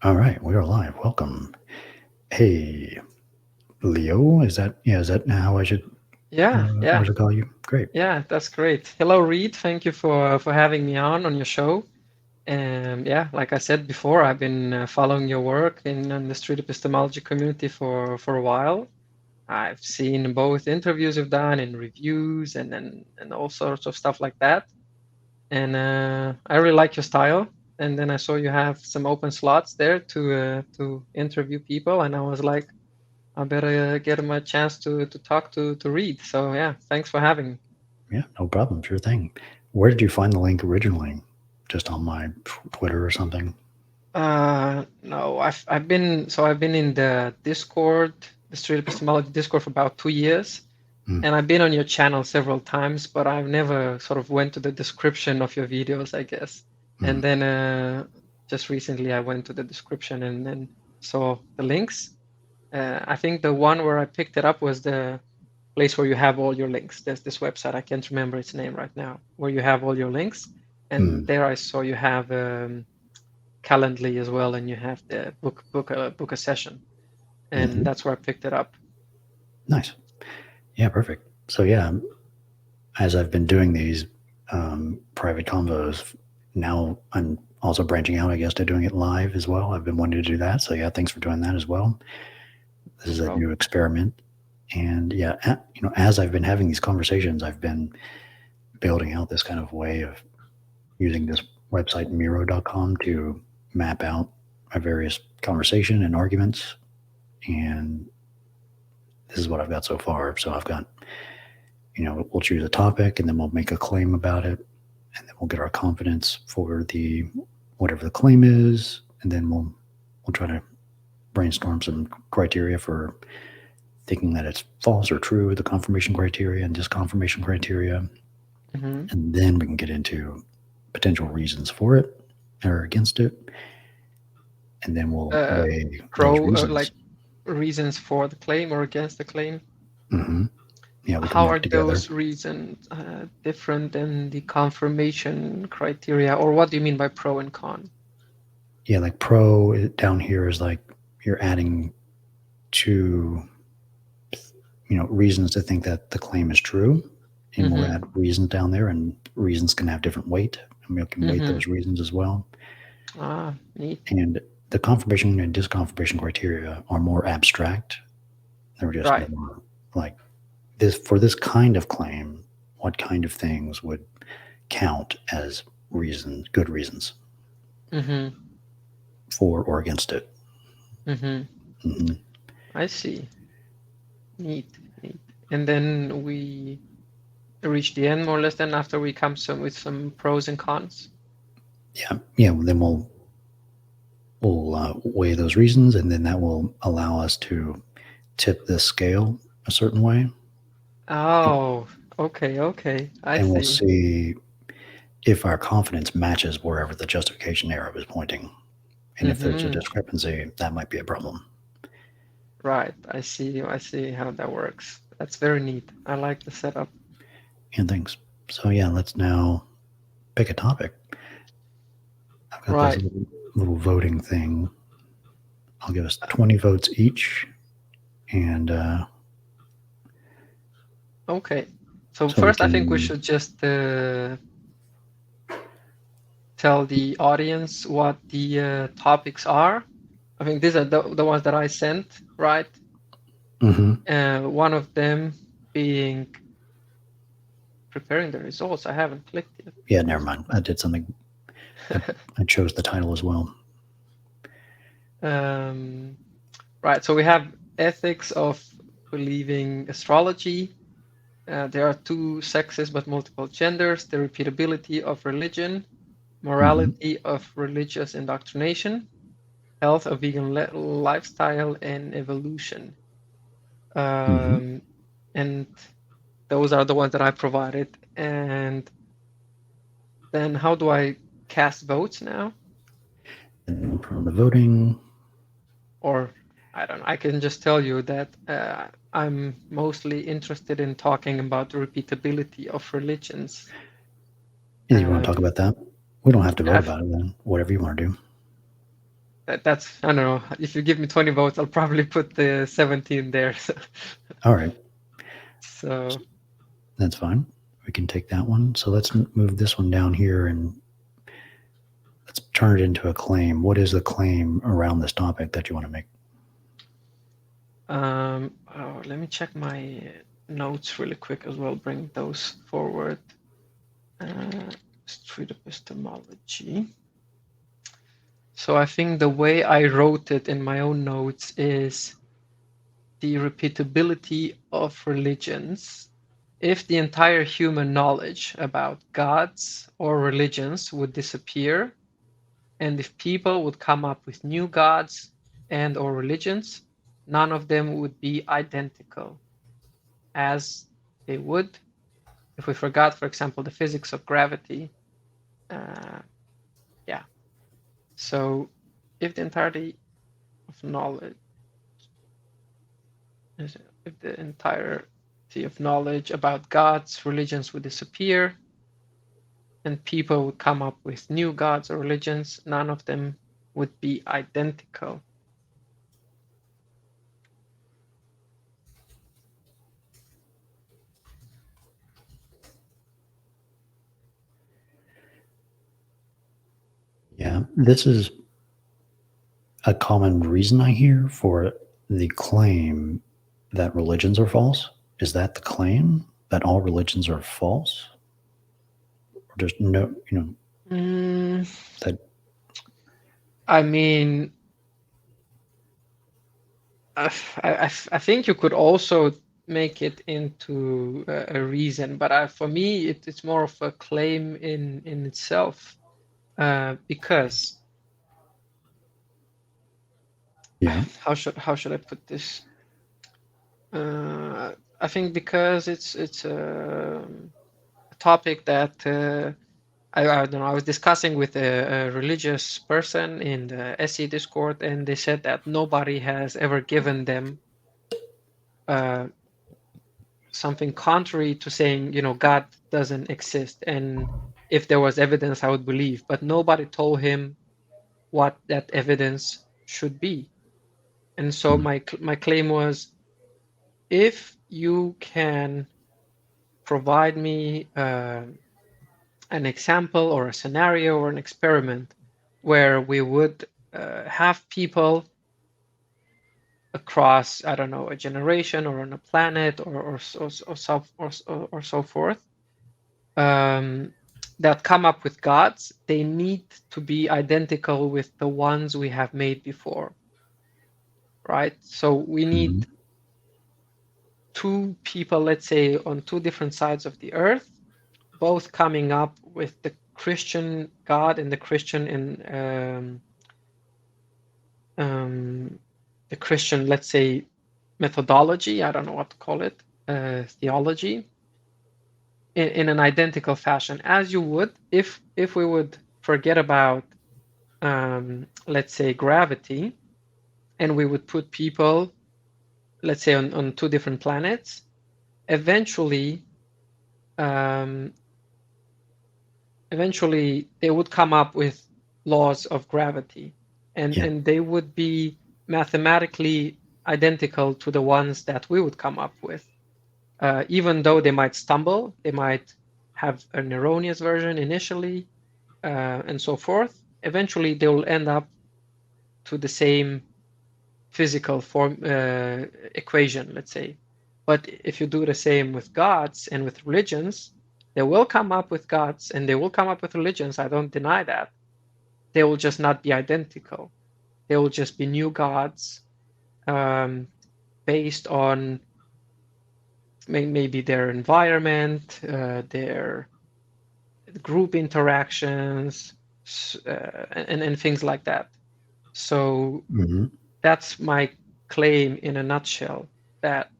All right, we are live. Welcome. Hey, Leo, is that how I should Yeah, how I yeah, should call you? Great. yeah, that's great. Hello, Reid. Thank you for having me on your show. Yeah, like I said before, I've been following your work in the street epistemology community for a while. I've seen both interviews you've done and reviews and all sorts of stuff like that. And I really like your style. And then I saw you have some open slots there to interview people, and I was like, I better get him a chance to talk to Reid. So yeah, thanks for having me. Yeah, no problem. Sure thing. Where did you find the link originally? Just on my Twitter or something? No, I've been in the Discord, the Street Epistemology Discord for about 2 years, Mm, and I've been on your channel several times, but I've never sort of went to the description of your videos, I guess. mm, And then just recently I went to the description and then saw the links. I think the one where I picked it up was the place where you have all your links. There's this website, I can't remember its name right now, where you have all your links. And mm, there I saw you have Calendly as well, and you have the book a session, and hmm. that's where I picked it up. Nice. Yeah, perfect. So yeah, as I've been doing these private convos, now I'm also branching out, I guess, to doing it live as well. I've been wanting to do that. So yeah, thanks for doing that as well. This No is a problem. new experiment. And yeah, as I've been having these conversations, I've been building out this kind of way of using this website Miro.com to map out my various conversation and arguments. And this is what I've got so far. So I've got, we'll choose a topic and then we'll make a claim about it. And then we'll get our confidence for the whatever the claim is. And then we'll try to brainstorm some criteria for thinking that it's false or true, the confirmation criteria and disconfirmation criteria. Hmm. And then we can get into potential reasons for it or against it. And then we'll Uh, weigh those Pro reasons. like reasons for the claim or against the claim. Hmm. Yeah, we can How work are together. those reasons different than the confirmation criteria, or what do you mean by pro and con? Yeah, like pro down here is like you're adding two, reasons to think that the claim is true. And we'll Mm-hmm. add reasons down there, and reasons can have different weight. And we can weight Mm-hmm. those reasons as well. Ah, neat. And the confirmation and disconfirmation criteria are more abstract. They're just Right. more like this for this kind of claim, what kind of things would count as reasons, good reasons Mm-hmm. for or against it. Mm-hmm. Hmm. I see. Neat. Neat. And then we reach the end more or less then after we come with some pros and cons. Yeah, yeah. Then we'll weigh those reasons, and then that will allow us to tip the scale a certain way, Oh, okay, okay. I and we'll see. see if our confidence matches wherever the justification arrow is pointing. And if there's a Mm-hmm. discrepancy, that might be a problem. Right. I see. I see how that works. That's very neat. I like the setup. And things. So yeah, let's now pick a topic. I've got this Right. little voting thing. I'll give us 20 votes each, and Okay. So so we first, I think we can. should just tell the audience what the topics are. I think these are the ones that I sent, right? Hmm. One of them being preparing the results. I haven't clicked Yeah, never mind. I did something. I, yet. I chose the title as well. Um, right. So we have ethics of believing astrology. There are two sexes but multiple genders. The repeatability of religion, Hmm. morality of religious indoctrination, health of vegan lifestyle, and evolution. Hmm. Um, and those are the ones that I provided. And then how do I cast votes now? And from the voting, Or I don't know. I can just tell you that I'm mostly interested in talking about the repeatability of religions. yeah, you want to talk Um, about that? We don't have to vote I've, about it then. Whatever you want to do. That's, I don't know. If you give me 20 votes, I'll probably put the 17 there. All right, So that's fine. We can take that one. So let's move this one down here and let's turn it into a claim. What is the claim around this topic that you want to make? let me check my notes really quick as well. Bring those forward. Street epistemology. So I think the way I wrote it in my own notes is the repeatability of religions. If the entire human knowledge about gods or religions would disappear, and if people would come up with new gods and or religions, none of them would be identical, as they would if we forgot, for example, the physics of gravity. Yeah. So if the entirety of knowledge, if the entirety of knowledge about gods, religions would disappear, and people would come up with new gods or religions, none of them would be identical. Yeah, this is a common reason I hear for the claim that religions are false. Is that the claim that all religions are false? Or just no, that I mean, I think you could also make it into a reason, but for me, it's more of a claim in itself, because yeah, how should I put this? I think because it's a topic that I don't know. I was discussing with a religious person in the SE Discord, and they said that nobody has ever given them something contrary to saying, God doesn't exist, and if there was evidence, I would believe. But nobody told him what that evidence should be. And so my claim was, if you can provide me an example or a scenario or an experiment where we would have people across, I don't know, a generation or on a planet or so forth, that come up with gods, they need to be identical with the ones we have made before, right? So we need two people, let's say, on two different sides of the earth, both coming up with the Christian God and the the Christian, let's say, methodology. I don't know what to call it, theology, in an identical fashion, as you would if we would forget about, let's say, gravity, and we would put people, let's say, on two different planets. Eventually, they would come up with laws of gravity, and they would be mathematically identical to the ones that we would come up with. Even though they might stumble, they might have an erroneous version initially, and so forth. Eventually, they will end up to the same physical form equation, let's say. But if you do the same with gods and with religions, they will come up with gods and they will come up with religions. I don't deny that. They will just not be identical. They will just be new gods, based on maybe their environment, their group interactions, and things like that. So that's my claim in a nutshell. That's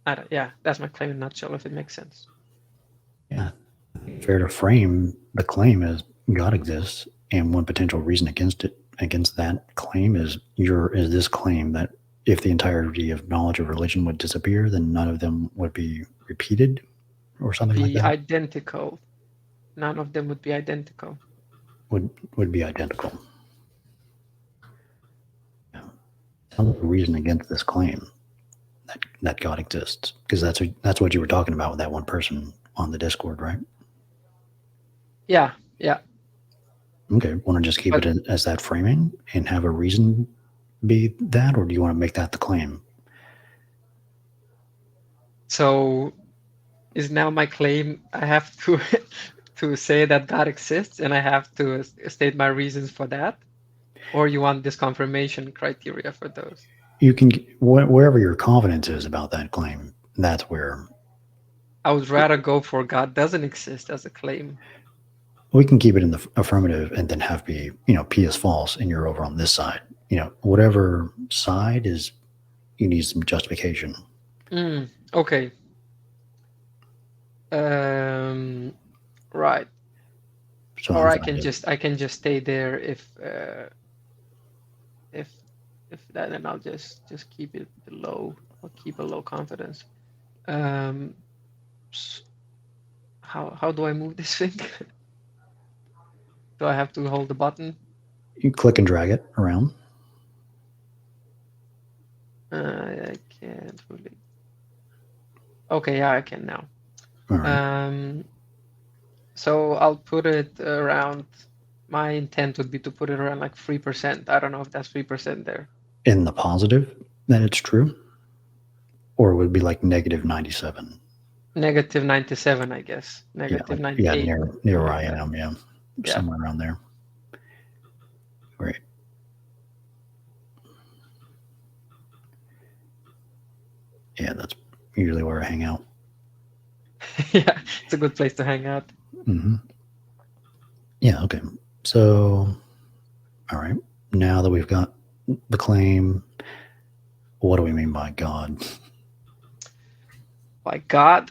my claim in a nutshell, if it makes sense. Yeah, fair to frame the claim as God exists, and one potential reason against that claim is this claim that if the entirety of knowledge of religion would disappear, then none of them would be repeated, or something like that. Identical. None of them would be identical. Would be identical. some reason against this claim that God exists? Because that's what you were talking about with that one person on the Discord, right? Yeah. Okay. Want to just keep But it as that framing and have a reason be that, or do you want to make that the claim? so is now my claim I have to to say that God exists and I have to state my reasons for that? Or you want this confirmation criteria for those? You can wherever your confidence is about that claim. That's where I would rather go for God doesn't exist as a claim. we can keep it in the affirmative and then have be, P is false and you're over on this side. Whatever side is, you need some justification. Okay. Right. So Or I'm I fine. can just stay there if that, and I'll just keep it low. I'll keep a low confidence. How do I move this thing? Do I have to hold the button? You click and drag it around. I can't really. Okay, yeah, I can now. All right. So I'll put it around. My intent would be to put it around like 3%. I don't know if that's 3% there. In the positive, that it's true, or it would be like negative 97. Negative 97, I guess. Negative 98. near where I am. Yeah, Yeah. somewhere around there. Great. Yeah, that's usually where I hang out. Yeah, it's a good place to hang out. Mm-hmm. Yeah, okay. So, all right. Now that we've got the claim, what do we mean by God? By God,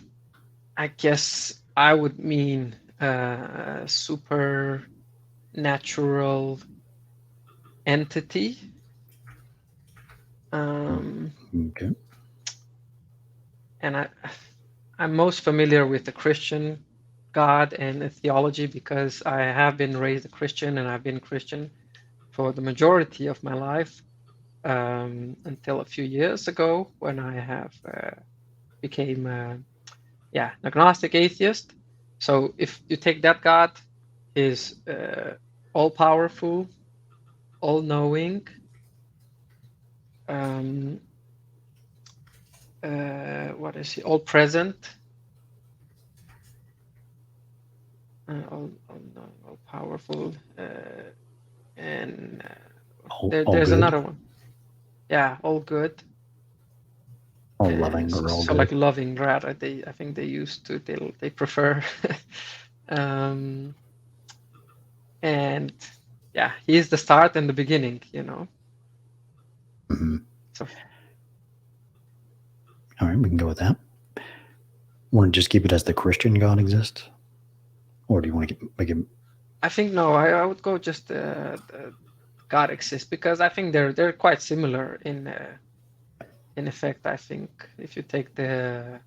I guess I would mean supernatural entity. Okay. And I'm most familiar with the Christian God and theology because I have been raised a Christian and I've been Christian for the majority of my life until a few years ago when I have became an agnostic atheist. So if you take that God, is all powerful, all knowing, what is he? All present, all powerful, and there's good. another one. Yeah, all good. All loving or all so good. Like loving, rather. I think they used to. They prefer. And yeah, he's the start and the beginning. Mm-hmm. So all right, we can go with that. Want to just keep it as the Christian God exists, or do you want to make it? I think no. I would go just God exists because I think they're quite similar in effect. I think if you take the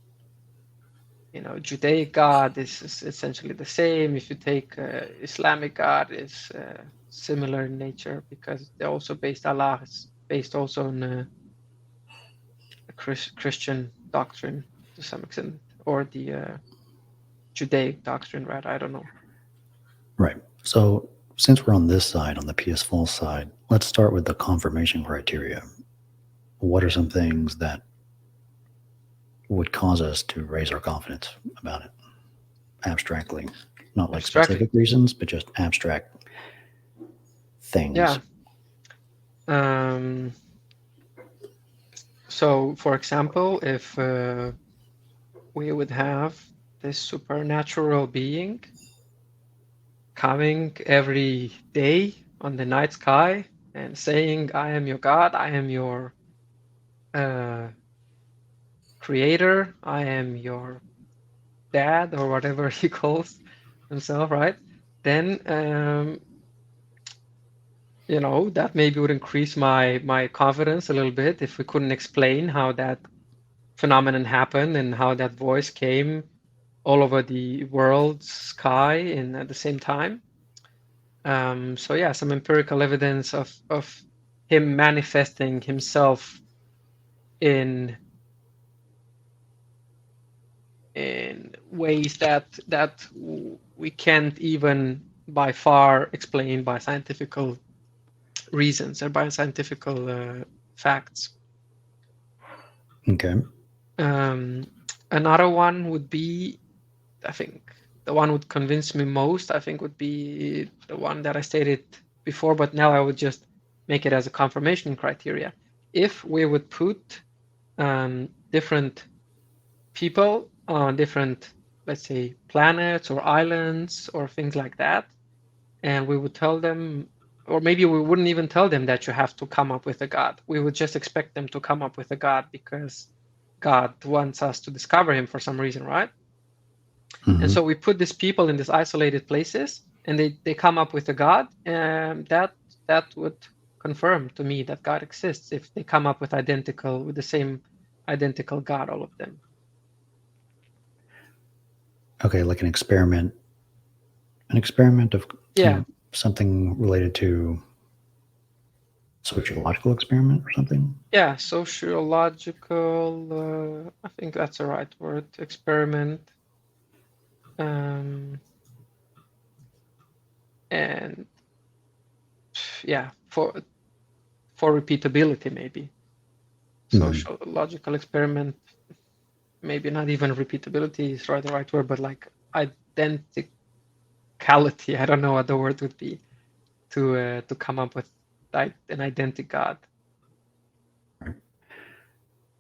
Judaic God is essentially the same. If you take Islamic God, is similar in nature because they're also Allah is based also on a Christian doctrine to some extent, or the Judaic doctrine, right? I don't know. Right. So since we're on this side, on the PS false side, let's start with the confirmation criteria. What are some things that would cause us to raise our confidence about it abstractly? Not like specific reasons, but just abstract things. Yeah. So, for example, if we would have this supernatural being coming every day on the night sky and saying, I am your God, I am your creator, I am your dad, or whatever he calls himself, right? Then that maybe would increase my confidence a little bit if we couldn't explain how that phenomenon happened and how that voice came all over the world's sky and at the same time. So yeah, some empirical evidence of him manifesting himself in ways that we can't even by far explain by scientific reasons or by scientific facts. Okay. Another one would be, I think the one would convince me most, I think would be the one that I stated before, but now I would just make it as a confirmation criteria. If we would put different people on different, let's say, planets or islands or things like that, and we would tell them, or maybe we wouldn't even tell them that you have to come up with a god. We would just expect them to come up with a god because God wants us to discover him for some reason, right? Mhm. And so we put these people in these isolated places, and they come up with a god, and that would confirm to me that God exists if they come up with the same identical god, all of them. Okay, like an experiment of Yeah, something related to sociological experiment or something. yeah, sociological. I think that's the right word. Experiment. And yeah, for repeatability, maybe. Sociological experiment, maybe not even repeatability is the right word, but like identicality. I don't know what the word would be to come up with an identical god.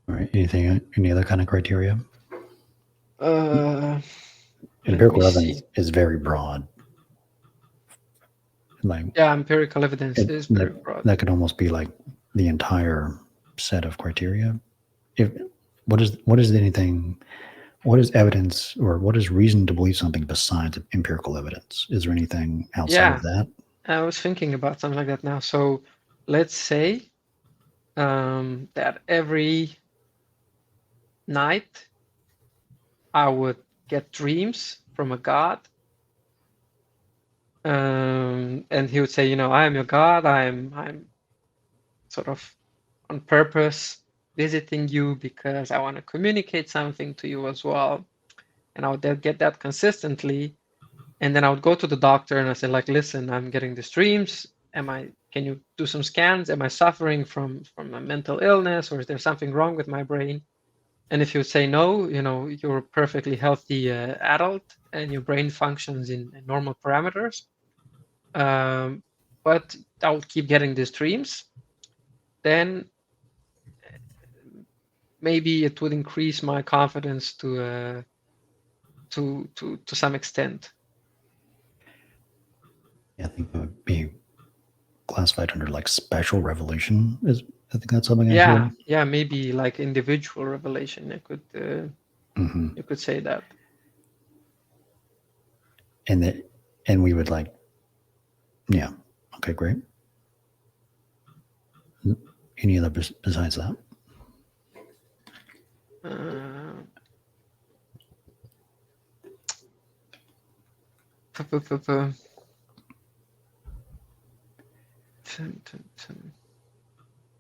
All right. Any other kind of criteria? Let me Empirical see. evidence is very broad. Like Yeah, empirical evidence is very broad. that could almost be like the entire set of criteria. What is evidence, or what is reason to believe something besides empirical evidence? Is there anything outside of that? I was thinking about something like that now. So let's say that every night I would get dreams from a god, and he would say, I am your god. I'm sort of on purpose visiting you because I want to communicate something to you as well. And I would get that consistently, and then I would go to the doctor and I say, like, listen, I'm getting these dreams. Can you do some scans? Am I suffering from a mental illness, or is there something wrong with my brain? And if you say no, you're a perfectly healthy adult and your brain functions in normal parameters. But I would keep getting these dreams, then maybe it would increase my confidence to some extent. Yeah, I think that would be classified under like special revelation. I think that's something I heard. Yeah, maybe like individual revelation. You could say that. And we would like, yeah, okay, great. Any other besides that?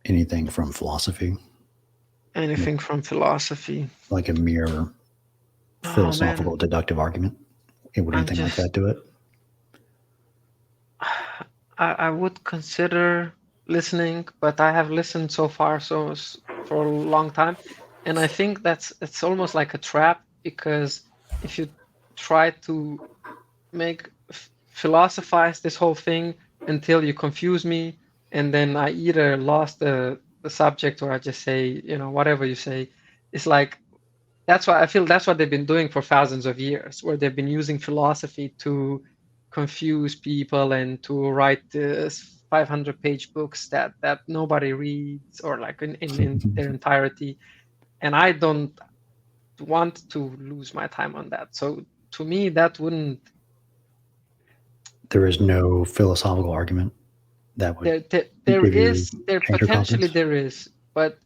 Anything from philosophy? Anything from philosophy? Like a mere philosophical deductive argument? Would anything like that do it? I would consider listening, but I have listened so far for a long time, and I think it's almost like a trap, because if you try to philosophize this whole thing until you confuse me, and then I either lost the subject or I just say, whatever you say, it's like, that's why I feel that's what they've been doing for thousands of years, where they've been using philosophy to confuse people and to write 500-page books that nobody reads, or like in their entirety. And I don't want to lose my time on that. So to me, that wouldn't. There is no philosophical argument that would potentially there is, but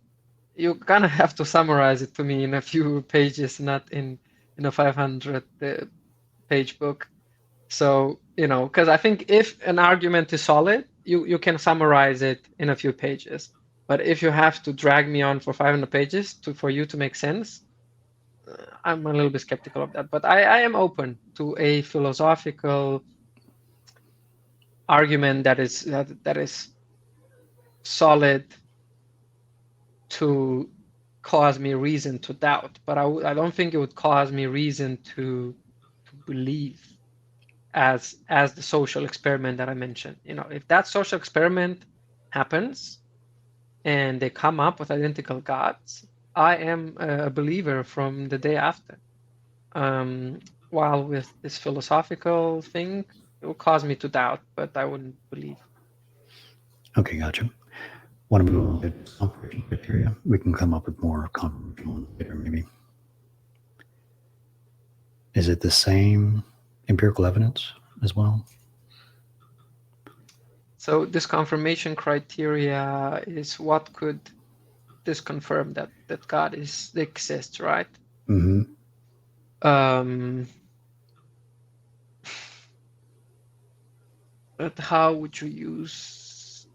you kind of have to summarize it to me in a few pages, not in a 500-page book. So, because I think if an argument is solid, you can summarize it in a few pages. But if you have to drag me on for 500 pages for you to make sense, I'm a little bit skeptical of that. But I am open to a philosophical argument that is solid to cause me reason to doubt. But I don't think it would cause me reason to believe as the social experiment that I mentioned. If that social experiment happens and they come up with identical gods, I am a believer from the day after. While with this philosophical thing, it will cause me to doubt, but I wouldn't believe. Okay, gotcha. Want to move on to confirmation criteria? We can come up with more confirmation later, maybe. Is it the same empirical evidence as well? So this confirmation criteria is what could disconfirm that God exists, right? Mm-hmm. But how would you use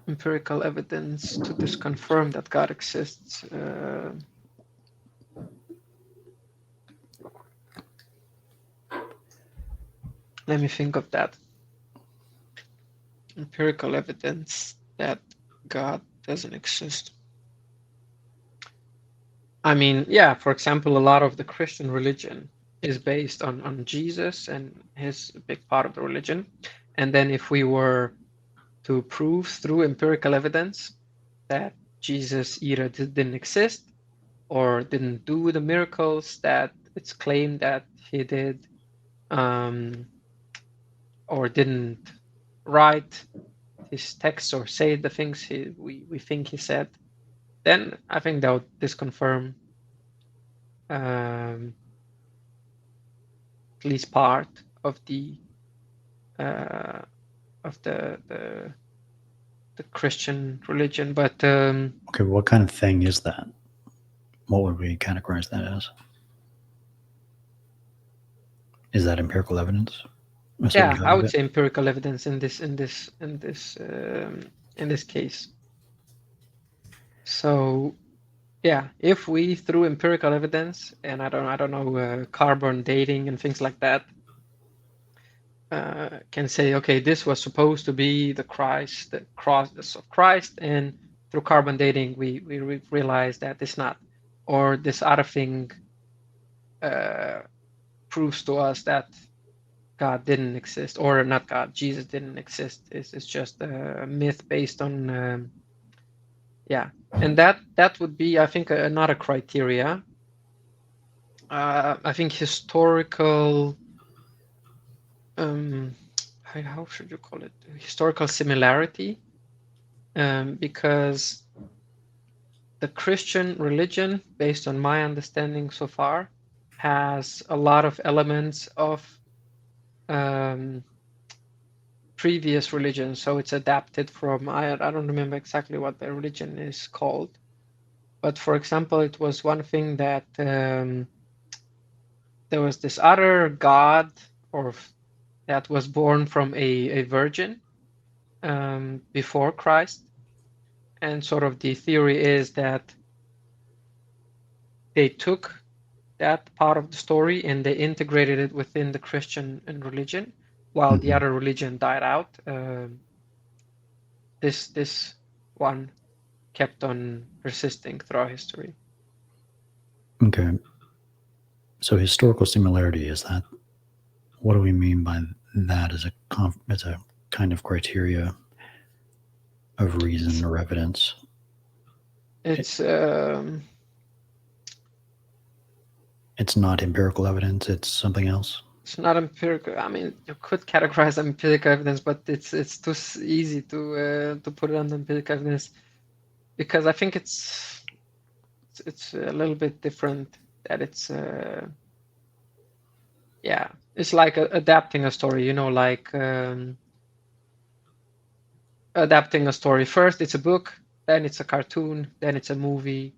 empirical evidence to disconfirm that God exists? Let me think of that. Empirical evidence that God doesn't exist. I mean, yeah, for example, a lot of the Christian religion is based on Jesus and his big part of the religion. And then if we were to prove through empirical evidence that Jesus either didn't exist or didn't do the miracles that it's claimed that he did, or didn't write his text or say the things we think he said, then I think that would disconfirm at least part of the Christian religion. But okay, what kind of thing is that? What would we categorize that as? Is that empirical evidence? Yeah, I would say empirical evidence in this case. So yeah, if we through empirical evidence, and I don't know carbon dating and things like that, can say, okay, this was supposed to be the cross of Christ, and through carbon dating we realize that it's not, or this other thing proves to us that God didn't exist, or not God, Jesus didn't exist. It's just a myth based on and that would be, I think, another criteria. I think historical, how should you call it? Historical similarity, because the Christian religion, based on my understanding so far, has a lot of elements of previous religions. So it's adapted from, I don't remember exactly what the religion is called. But for example, it was one thing that there was this other god, or that was born from a virgin before Christ. And sort of the theory is that they took that part of the story and they integrated it within the Christian religion, while the other religion died out. This one kept on persisting throughout history. Okay. So historical similarity, is that, what do we mean by that as a kind of criteria of reason or evidence? It's not empirical evidence, it's something else. It's not empirical. I mean, you could categorize empirical evidence, but it's too easy to put it under empirical evidence, because I think it's a little bit different. That it's it's like adapting a story. Like adapting a story. First, it's a book, then it's a cartoon, then it's a movie,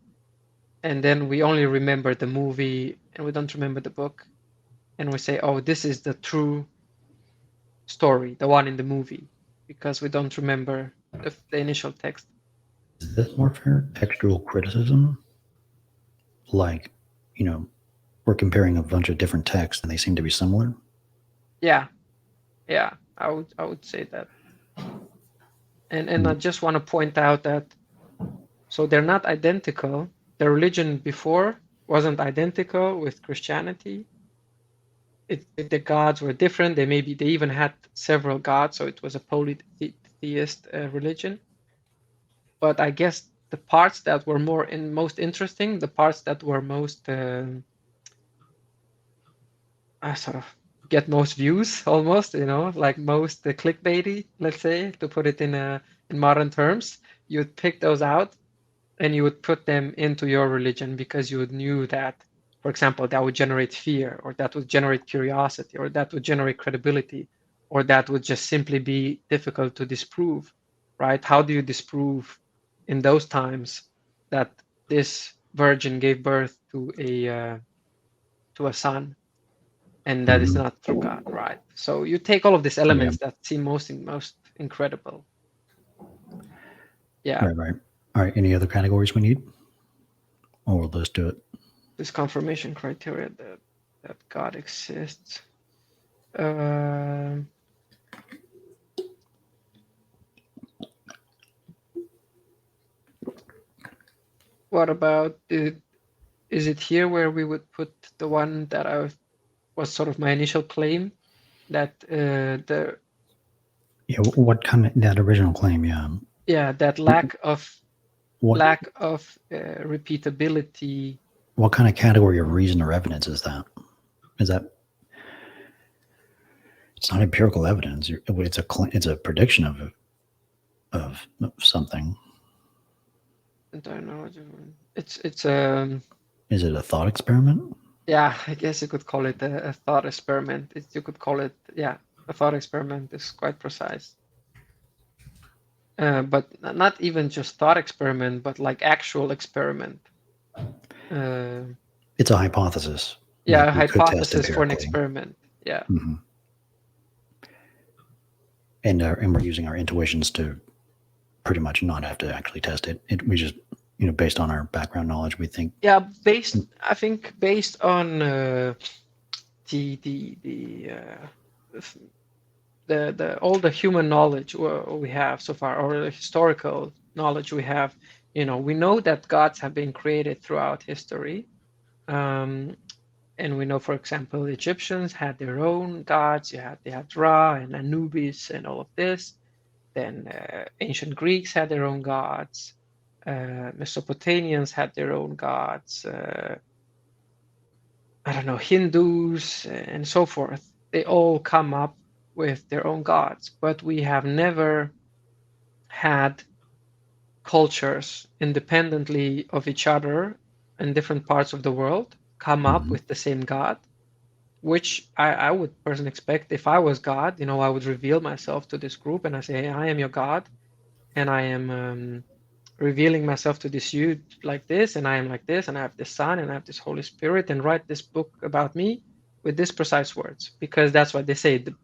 and then we only remember the movie and we don't remember the book, and we say, oh, this is the true story, the one in the movie. because we don't remember the initial text. Is this more fair textual criticism? Like, we're comparing a bunch of different texts and they seem to be similar? Yeah, I would say that. And I just want to point out that, so they're not identical. The religion before wasn't identical with Christianity. The gods were different. They even had several gods, so it was a polytheist religion. But I guess the parts that were most interesting, the parts that were most sort of get most views, almost, like most clickbaity, let's say, to put it in modern terms, you would pick those out and you would put them into your religion because you knew that, for example, that would generate fear, or that would generate curiosity, or that would generate credibility, or that would just simply be difficult to disprove, right? How do you disprove in those times that this virgin gave birth to a son, and that is not through God, right? So you take all of these elements that seem most incredible. Yeah. Right. All right. Any other categories we need? Or let's do it. This confirmation criteria that God exists. What about is it here where we would put the one that was sort of my initial claim, that what kind of that original claim? that lack of repeatability. What kind of category of reason or evidence is that? Is that it's not empirical evidence? It's a prediction of something. I don't know. It's Is it a thought experiment? Yeah, I guess you could call it a thought experiment. You could call it, a thought experiment is quite precise. But not even just thought experiment, but like actual experiment. It's a hypothesis. Yeah, a hypothesis for an experiment. Yeah. Mm-hmm. And we're using our intuitions to pretty much not have to actually test it. We just, based on our background knowledge, we think. Yeah, I think based on all the human knowledge we have so far, or the historical knowledge we have, we know that gods have been created throughout history. And we know, for example, the Egyptians had their own gods. They had Ra and Anubis and all of this. Then ancient Greeks had their own gods. Mesopotamians had their own gods. Hindus and so forth. They all come up with their own gods, but we have never had cultures independently of each other in different parts of the world come up with the same God, which I would personally expect. If I was God, I would reveal myself to this group and I say, hey, I am your God, and I am revealing myself to this you like this, and I am like this, and I have this Son, and I have this Holy Spirit, and write this book about me with these precise words, because that's what they say. The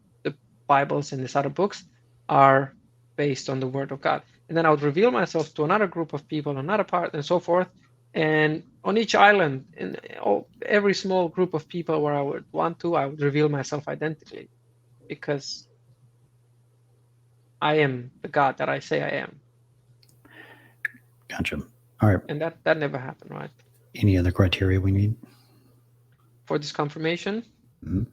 Bibles and these other books are based on the Word of God. And then I would reveal myself to another group of people, another part, and so forth. And on each island, in every small group of people where I would want to, I would reveal myself identically, because I am the God that I say I am. Gotcha. All right. And that never happened, right? Any other criteria we need for this confirmation? Mm-hmm.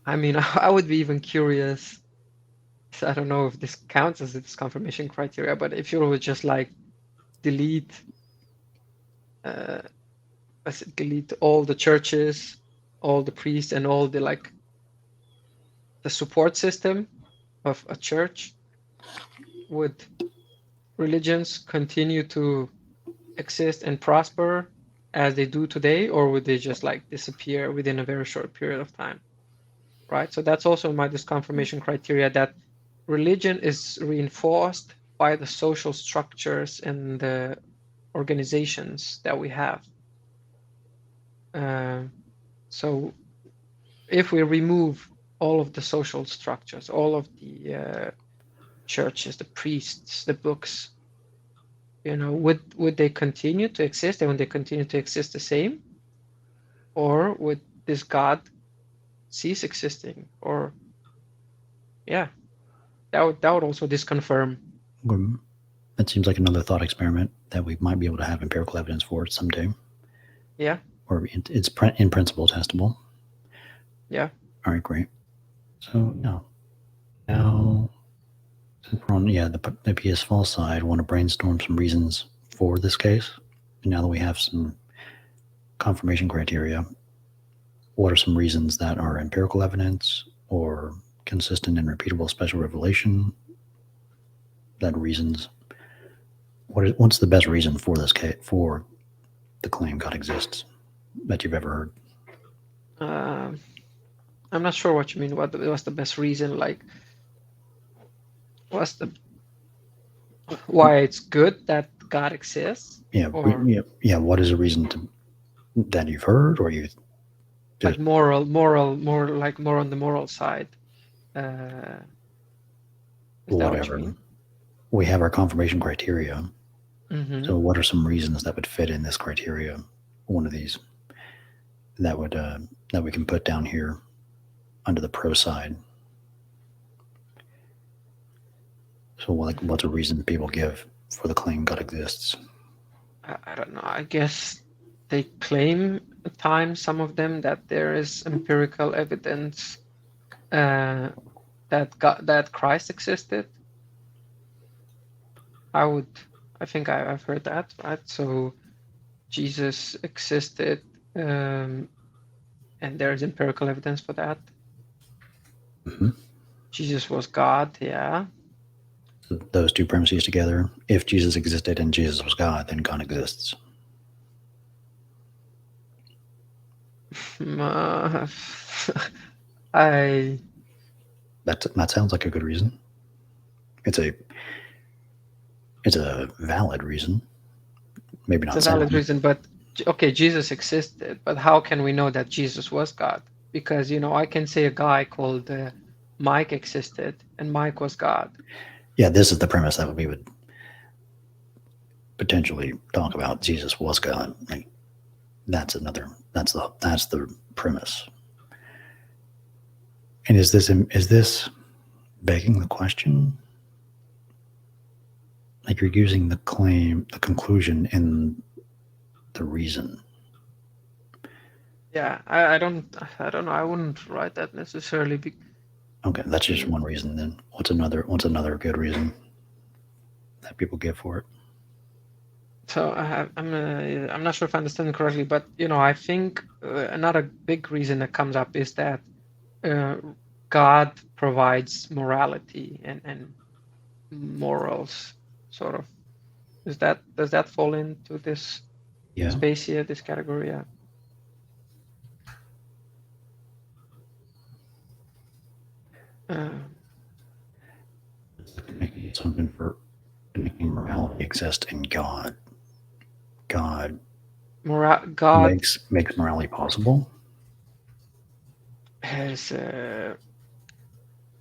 I mean, I would be even curious. I don't know if this counts as this confirmation criteria, but if you would just like delete all the churches, all the priests, and all the the support system of a church, would religions continue to exist and prosper as they do today, or would they just disappear within a very short period of time? Right. So that's also my disconfirmation criteria, that religion is reinforced by the social structures and the organizations that we have. So if we remove all of the social structures, all of the churches, the priests, the books, would they continue to exist, and would they continue to exist the same, or would this God cease existing? Or yeah, that would also disconfirm. That seems like another thought experiment that we might be able to have empirical evidence for someday. Yeah. Or it's in principle testable. Yeah. All right, great. So now since we're on the PS Fall side, I want to brainstorm some reasons for this case. And now that we have some confirmation criteria, what are some reasons that are empirical evidence or consistent and repeatable special revelation? That reasons. What's the best reason for this case, for the claim God exists that you've ever heard? I'm not sure what you mean. What's the best reason? Like, why it's good that God exists? Yeah, or What is a reason that you've heard, or you like moral, more on the moral side? Is that what you mean? We have our confirmation criteria. Mm-hmm. So, what are some reasons that would fit in this criteria? One of these that we can put down here under the pro side. So, what's a reason people give for the claim God exists? I don't know. I guess they claim at times, some of them, that there is empirical evidence that Christ existed. I think I've heard that, right? So Jesus existed, and there is empirical evidence for that. Mm-hmm. Jesus was God, yeah. So those two premises together. If Jesus existed and Jesus was God, then God exists. That sounds like a good reason. It's a valid reason. Maybe not. It's a valid reason, but okay, Jesus existed, but how can we know that Jesus was God? Because I can say a guy called Mike existed, and Mike was God. Yeah, this is the premise that we would potentially talk about. Jesus was God. Like, that's the premise. And is this begging the question? Like, you're using the conclusion in the reason. Yeah, I don't know. I wouldn't write that necessarily. Okay, that's just one reason. Then what's another good reason that people give for it? So I'm not sure if I understand correctly, but I think another big reason that comes up is that God provides morality and morals, sort of. Does that fall into this space here, this category? Yeah. Something for making morality exist in God. God makes morality possible. Has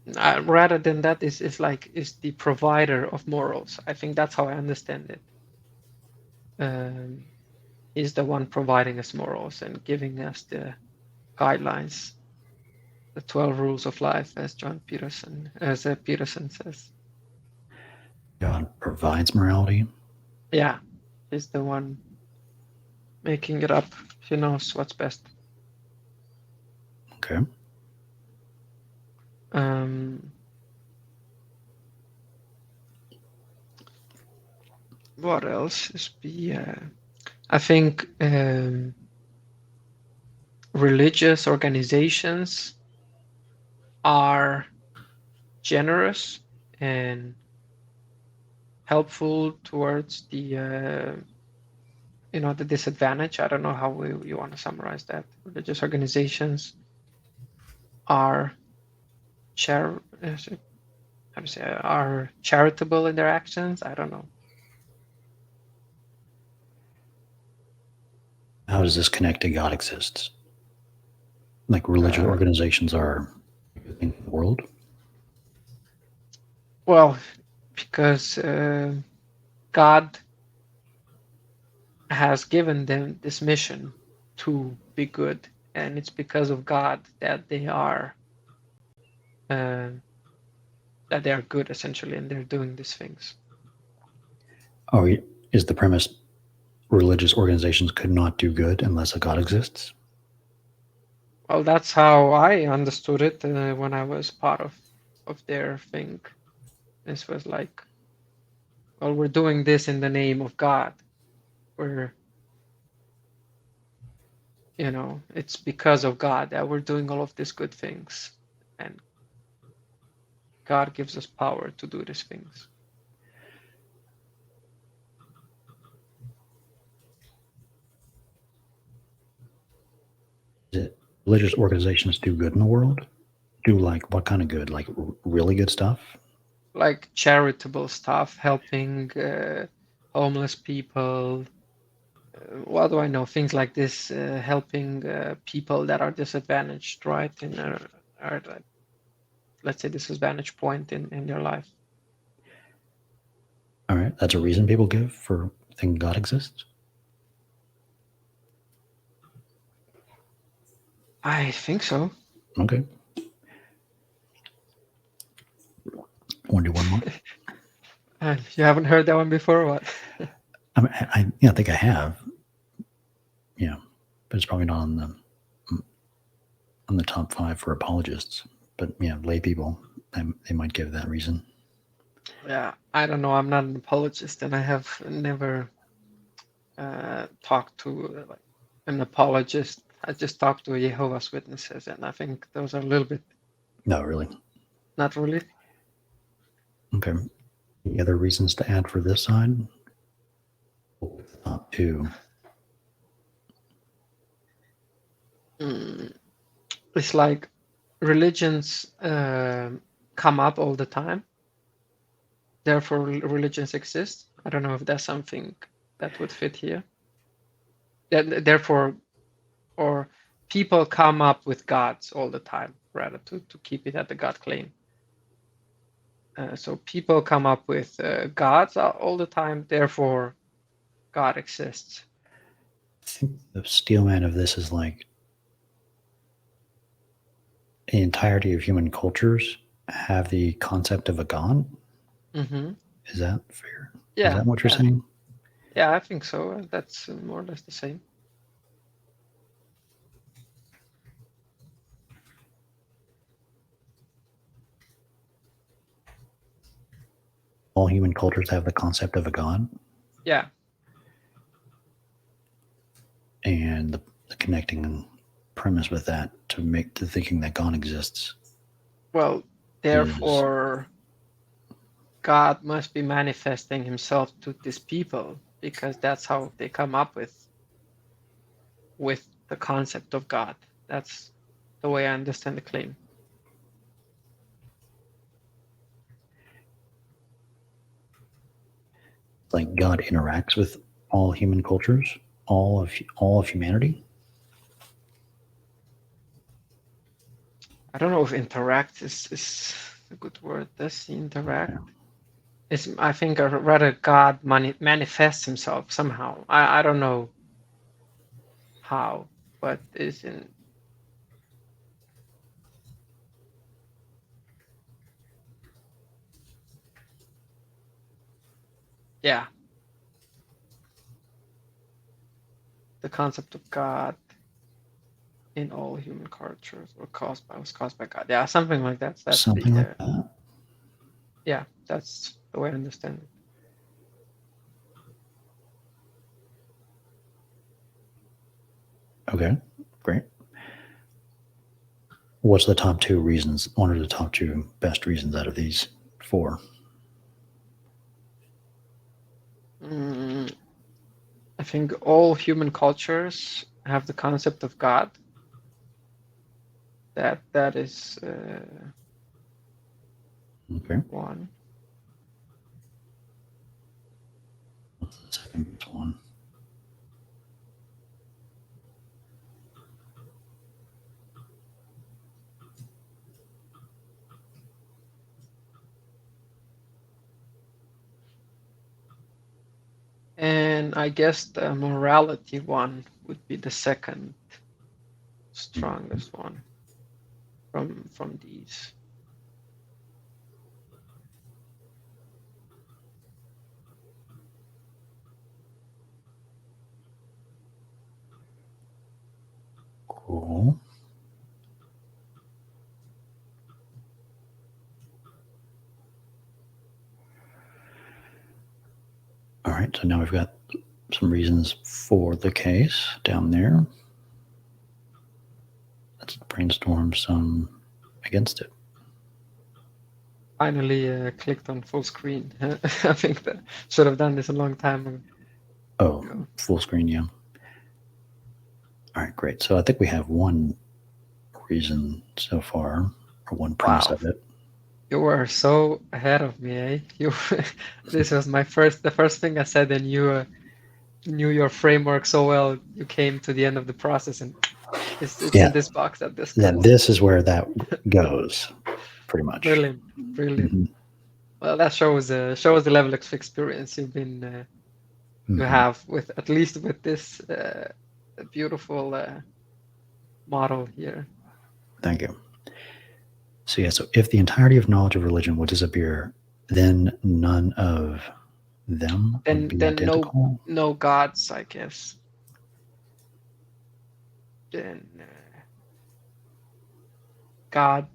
rather than that is the provider of morals. I think that's how I understand it. Is the one providing us morals and giving us the guidelines, the 12 rules of life, as Peterson says. God provides morality. Yeah, he's the one making it up. He knows what's best. Okay. What else is I think religious organizations are generous and helpful towards the the disadvantage. I don't know how you want to summarize that. Religious organizations are charitable in their actions. I don't know. How does this connect to God exists? Like religious organizations are in the world? Well, because God has given them this mission to be good, and it's because of God that they are good essentially, and they're doing these things. Or is the premise religious organizations could not do good unless a God exists? Well, that's how I understood it when I was part of their thing. This was like, well, we're doing this in the name of God. We're, it's because of God that we're doing all of these good things, and God gives us power to do these things. Is it religious organizations do good in the world? Do like what kind of good? Like really good stuff? Like charitable stuff, helping homeless people. What do I know? Things like this, helping people that are disadvantaged, right? Let's say disadvantage point in their life. All right, that's a reason people give for thinking God exists? I think so. Okay. Want to do one more? You haven't heard that one before, or what? I mean, I think I have. Yeah, but it's probably not on the top 5 for apologists. But yeah, lay people, they might give that reason. Yeah, I don't know. I'm not an apologist, and I have never talked to like an apologist. I just talked to Jehovah's Witnesses, and I think those are a little bit No, really. not really. Okay. Any other reasons to add for this side? Top 2. It's like religions come up all the time. Therefore, religions exist. I don't know if that's something that would fit here. Therefore, or people come up with gods all the time, rather to keep it at the God claim. So people come up with gods all the time. Therefore, God exists. I think the steelman of this is like the entirety of human cultures have the concept of a god. Mm-hmm. Is that fair? Yeah, Is that what you're yeah, saying? yeah. I think so. That's more or less the same. All human cultures have the concept of a god, Yeah. and the connecting premise with that to make to thinking that God exists Well, is therefore, God must be manifesting himself to these people because that's how they come up with the concept of God. That's the way I understand the claim. like God interacts with all human cultures, all of humanity. I don't know if interact is a good word. Does he interact? Yeah. I think rather God manifests himself somehow. I don't know how, but is in yeah, the concept of God in all human cultures or was caused by God. Yeah, something like that. That's Something like that. yeah, that's the way I understand it. Okay, great. What's the top 2 reasons? One of the top 2 best reasons out of these 4? I think all human cultures have the concept of God. That is Okay. one. What's the second one? then I guess the morality one would be the second strongest one from these. Cool. All right, so now we've got some reasons for the case down there. Let's brainstorm some against it. Finally clicked on full screen. I think that should have done this a long time ago. Oh, full screen, yeah. All right, great. So I think we have one reason so far, or one premise of it. You were so ahead of me, eh? This was the first thing I said, and you knew your framework so well. You came to the end of the process, and it's in this box at this. Yeah, this is where that goes, pretty much. Brilliant. Mm-hmm. Well, that shows the level of experience you've been you have with at least with this beautiful model here. Thank you. So yeah, so if the entirety of knowledge of religion would disappear, then none of them would be identical. No gods, I guess. Then God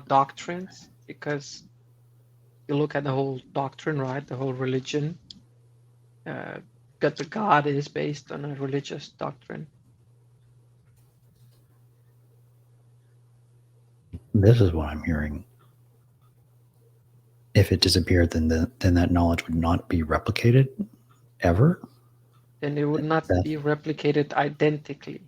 doctrines, because you look at the whole doctrine, right? The whole religion. That the God is based on a religious doctrine. This is what I'm hearing. If it disappeared, then that knowledge would not be replicated ever. Then it would not be replicated identically.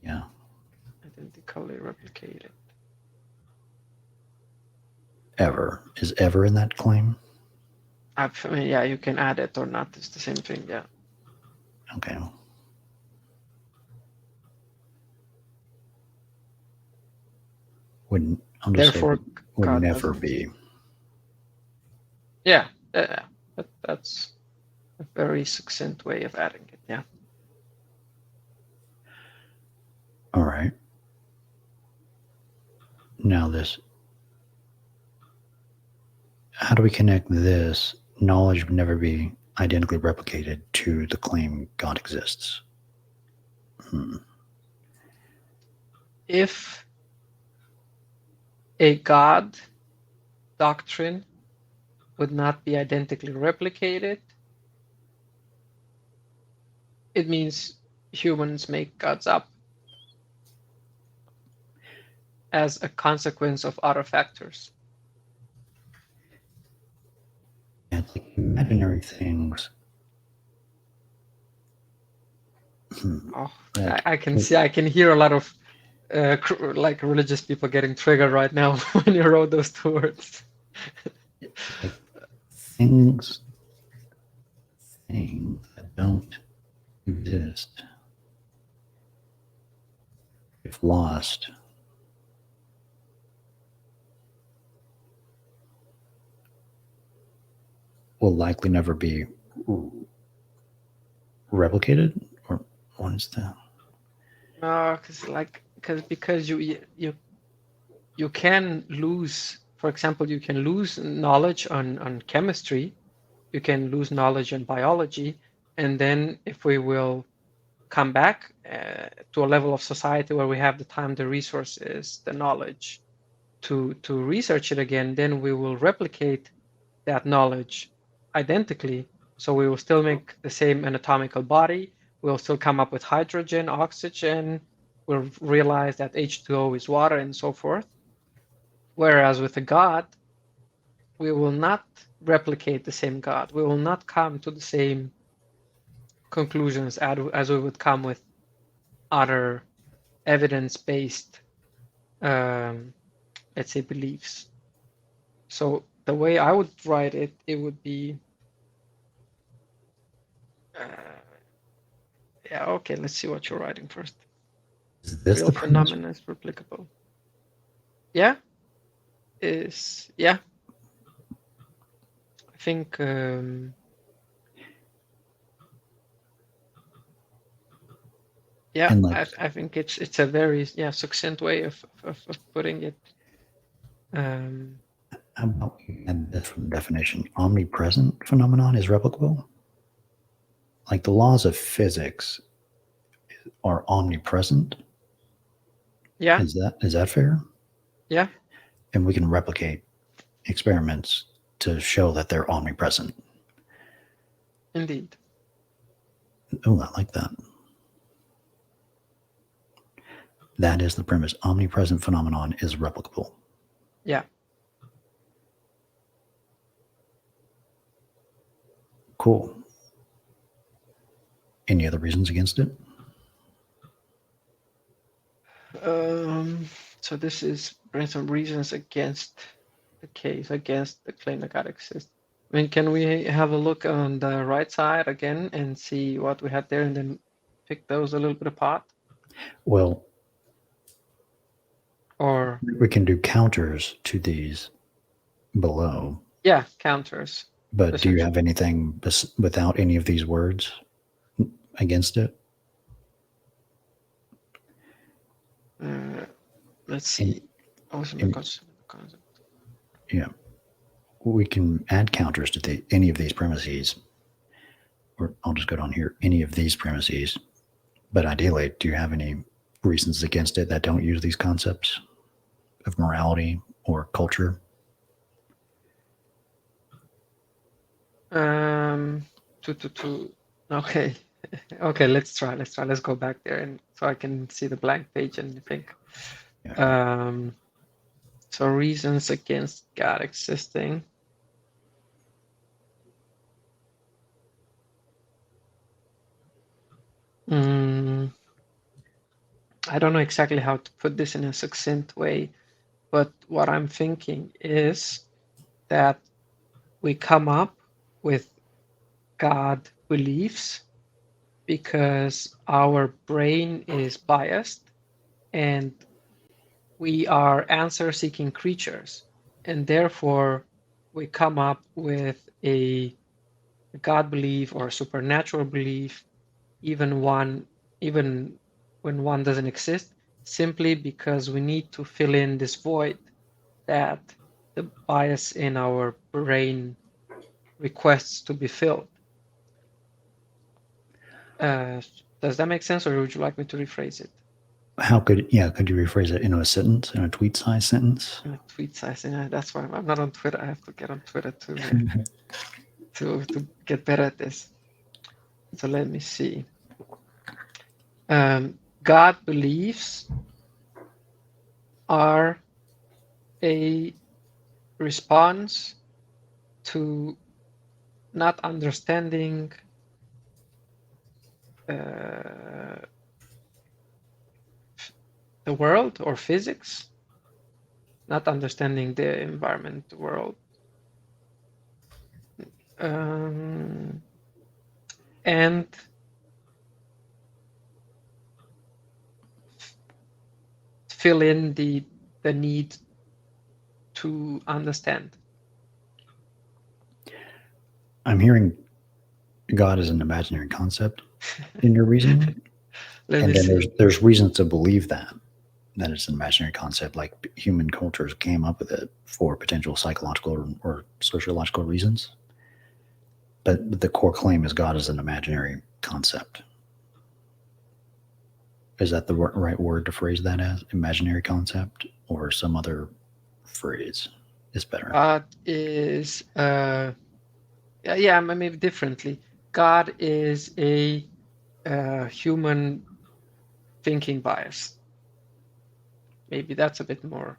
Yeah. Identically replicated. Ever. Is ever in that claim? I mean, yeah, you can add it or not. It's the same thing, yeah. Okay. Would never be. Yeah, that's a very succinct way of adding it, yeah. All right. Now how do we connect this knowledge would never be identically replicated to the claim God exists? If a God doctrine would not be identically replicated, it means humans make gods up as a consequence of other factors. It's like imaginary things. I can hear a lot of like religious people getting triggered right now when you wrote those two words. Like things that don't exist, if lost, will likely never be replicated, or what is that? No, because you can lose. For example, you can lose knowledge on chemistry, you can lose knowledge on biology, and then if we will come back to a level of society where we have the time, the resources, the knowledge to research it again, then we will replicate that knowledge identically. So we will still make the same anatomical body. We'll still come up with hydrogen, oxygen. We'll realize that H2O is water and so forth. Whereas with a God, we will not replicate the same God. We will not come to the same conclusions as we would come with other evidence-based, let's say, beliefs. So the way I would write it, it would be, yeah, okay, let's see what you're writing first. Is this real the phenomenon is replicable? Yeah. Yeah. think yeah, And like, I think it's a very succinct way of putting it. how about we add this from definition? Omnipresent phenomenon is replicable. Like the laws of physics are omnipresent. Yeah, Is that fair? yeah, And we can replicate experiments to show that they're omnipresent. indeed. Oh, I like that. That is the premise. Omnipresent phenomenon is replicable. Yeah. Cool. Any other reasons against it? So this is bring some reasons against the case, against the claim that God exists. I mean, can we have a look on the right side again and see what we had there, and then pick those a little bit apart? Well, Or we can do counters to these below. yeah, counters. But do you have anything without any of these words against it? Let's see. Yeah, we can add counters to any of these premises, or I'll just go down here, any of these premises. But ideally, do you have any reasons against it that don't use these concepts of morality or culture? Okay. Okay, let's try. Let's go back there, and so I can see the blank page and think. Yeah. So reasons against God existing. I don't know exactly how to put this in a succinct way, but what I'm thinking is that we come up with God beliefs because our brain is biased and we are answer-seeking creatures, and therefore we come up with a God belief or a supernatural belief, even when one doesn't exist, simply because we need to fill in this void that the bias in our brain requests to be filled. Does that make sense, or would you like me to rephrase it? Could you rephrase it in a sentence, in a tweet-sized sentence? In a tweet size, yeah, that's why I'm not on Twitter. I have to get on Twitter to get better at this. So let me see. God beliefs are a response to not understanding the world or physics, not understanding the environment, the world, and fill in the need to understand. I'm hearing God is an imaginary concept in your reasoning. And then there's reasons to believe that it's an imaginary concept, like human cultures came up with it for potential psychological or sociological reasons. But the core claim is God is an imaginary concept. Is that the right word to phrase that as? Imaginary concept, or some other phrase is better? God is, maybe differently. God is a human thinking bias. Maybe that's a bit more.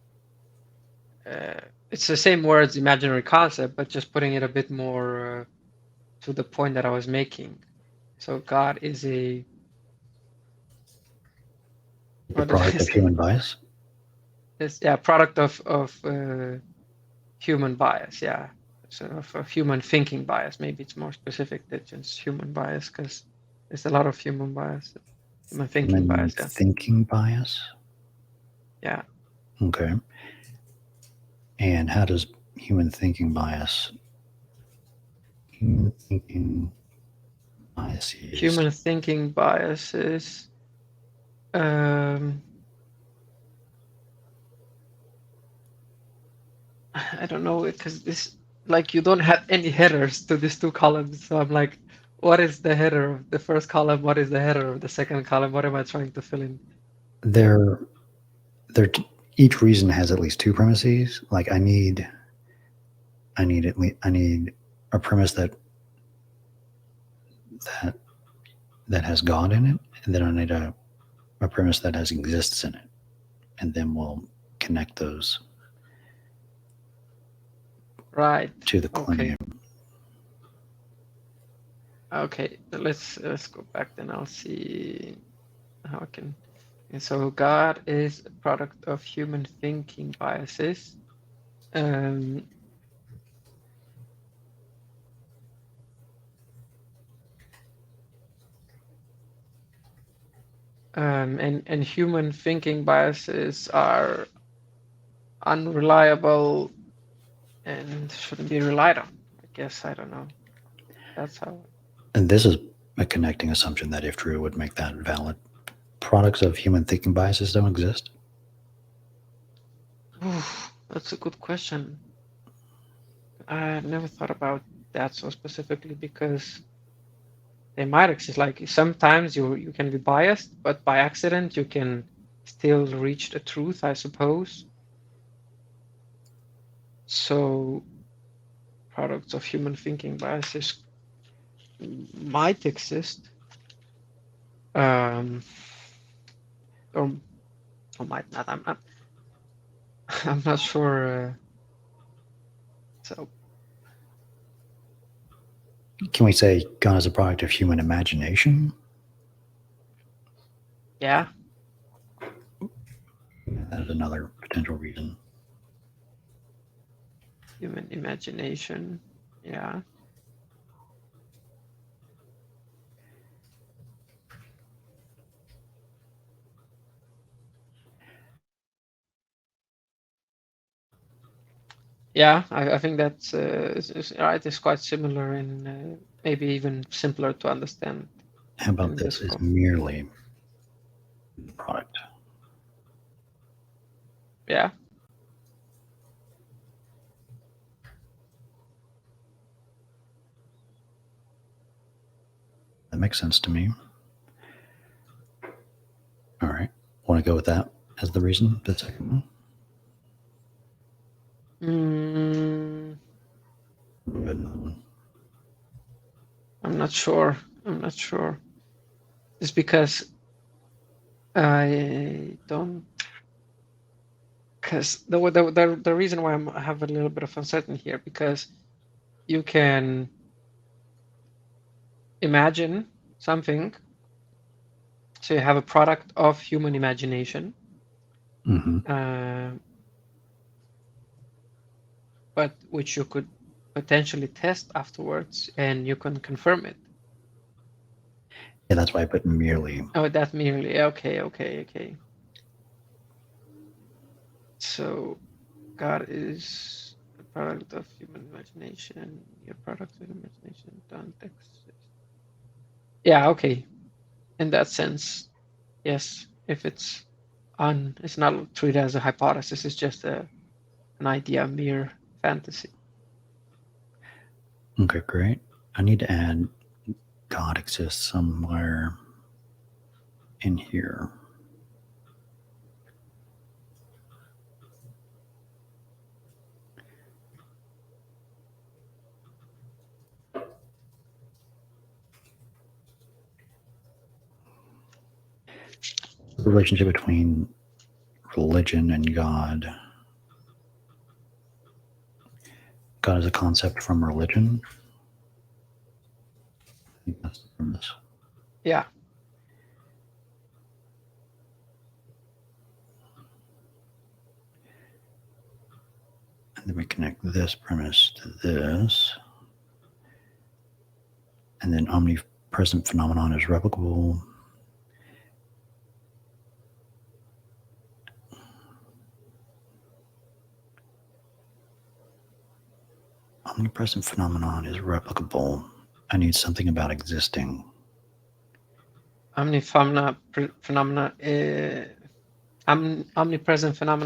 It's the same words, imaginary concept, but just putting it a bit more to the point that I was making. So God is a product of human bias. Product of human bias. Yeah, so of human thinking bias. Maybe it's more specific than just human bias, because there's a lot of human bias. Human thinking bias. Yeah. Thinking bias. Yeah. Okay. And how does human thinking bias Human thinking biases. Human thinking biases. I don't know, because this, like, you don't have any headers to these two columns. So I'm like, what is the header of the first column? What is the header of the second column? What am I trying to fill in? Each reason has at least two premises. Like I need a premise that has God in it, and then I need a premise that has exists in it, and then we'll connect those Right. to the claim. Okay, let's go back then. I'll see how I can. And so God is a product of human thinking biases. And human thinking biases are unreliable and shouldn't be relied on. I guess, I don't know. That's how. And this is a connecting assumption that, if true, would make that valid. Products of human thinking biases don't exist. That's a good question. I never thought about that so specifically, because they might exist. Like sometimes you can be biased, but by accident you can still reach the truth, I suppose. So products of human thinking biases might exist, or might not. I'm not sure. So Can we say God is a product of human imagination? yeah, That is another potential reason. human imagination. Yeah. Yeah, I think that's right. It's quite similar and maybe even simpler to understand. How about this? Is merely the product. Yeah. That makes sense to me. All right. Want to go with that as the reason? The second one? I'm not sure. It's because I don't. Because the reason why I have a little bit of uncertainty here, because you can imagine something. So you have a product of human imagination. Mm-hmm. But which you could potentially test afterwards, and you can confirm it. Yeah, that's why I put merely. Oh, that merely. Okay. So God is a product of human imagination. Your product of imagination don't exist. Yeah, okay. In that sense, yes. If it's it's not treated as a hypothesis, it's just an idea, mere fantasy. Okay, great. I need to add God exists somewhere in here. The relationship between religion and God. God is a concept from religion. I think that's the premise. Yeah. And then we connect this premise to this. And then omnipresent phenomenon is replicable. Omnipresent phenomenon is replicable. I need something about existing. Omnipresent phenomena